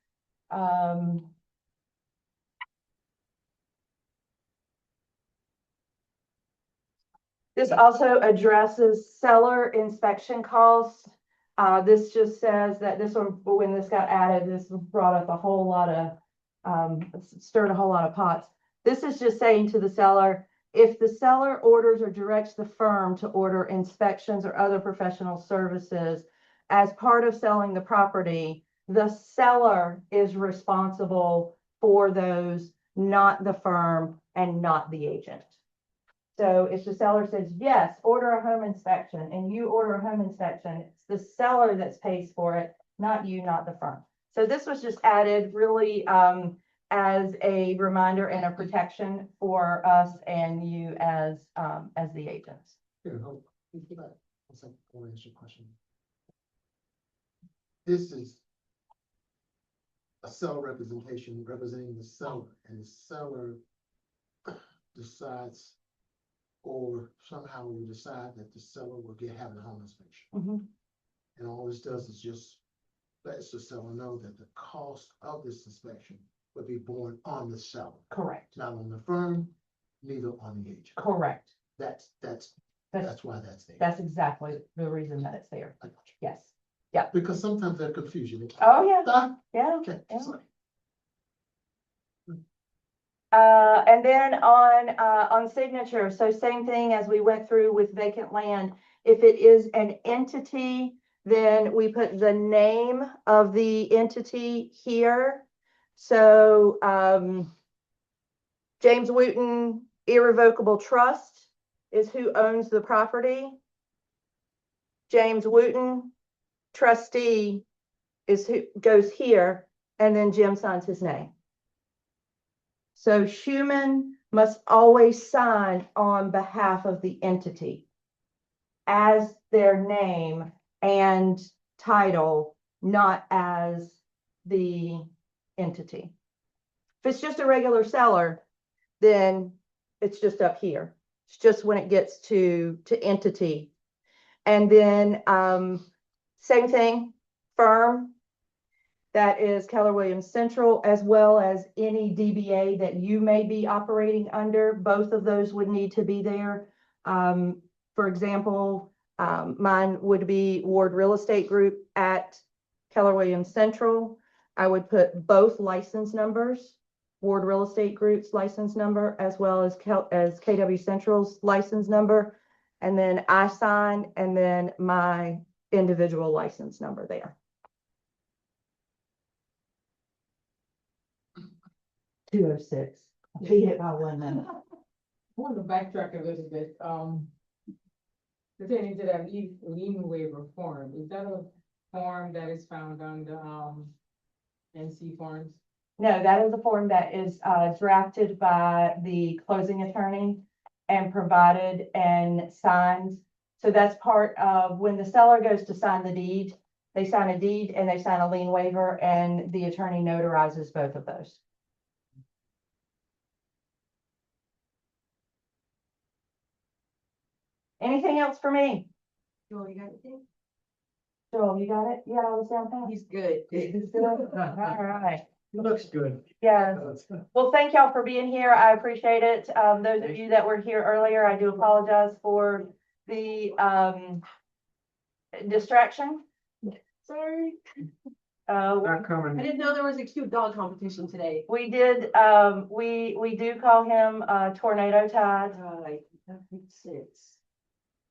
This also addresses seller inspection costs. This just says that this one, when this got added, this brought up a whole lot of, stirred a whole lot of pots. This is just saying to the seller, if the seller orders or directs the firm to order inspections or other professional services as part of selling the property, the seller is responsible for those, not the firm and not the agent. So if the seller says, yes, order a home inspection, and you order a home inspection, it's the seller that pays for it, not you, not the firm. So this was just added really as a reminder and a protection for us and you as the agents. Here, hold. One second, I want to answer your question. This is a seller representation representing the seller, and the seller decides or somehow we decide that the seller will have a home inspection. Mm-hmm. And all this does is just lets the seller know that the cost of this inspection would be borne on the seller. Correct. Not on the firm, neither on the agent. Correct. That's That's why that's there. That's exactly the reason that it's there. I got you. Yes. Because sometimes that confusion. Oh, yeah, Ah, yeah. okay, yeah. sorry. And then on signature, so same thing as we went through with vacant land. If it is an entity, then we put the name of the entity here. So, James Wooten Irrevocable Trust is who owns the property. James Wooten trustee is who goes here, and then Jim signs his name. So Schumann must always sign on behalf of the entity as their name and title, not as the entity. If it's just a regular seller, then it's just up here. It's just when it gets to entity. And then same thing, firm. That is Keller Williams Central, as well as any DBA that you may be operating under. Both of those would need to be there. For example, mine would be Ward Real Estate Group at Keller Williams Central. I would put both license numbers, Ward Real Estate Group's license number, as well as KW Central's license number. And then I sign, and then my individual license number there. 206. I beat it by 1 minute. I want to backtrack a little bit, pertaining to that lien waiver form, is that a form that is found on the, NC forms? No, that is a form that is drafted by the closing attorney and provided and signed. So that's part of when the seller goes to sign the deed, they sign a deed and they sign a lien waiver, and the attorney notarizes both of those. Anything else for me? Joel, you got anything? Joel, you got it? You got all this down pat? He's good. He's good? All right. Looks good. Yeah. Well, thank y'all for being here. I appreciate it. Those of you that were here earlier, I do apologize for the distraction. Sorry. Not I coming. didn't know there was a cute dog competition today. We did, we do call him Tornado Tide. Right, that makes sense.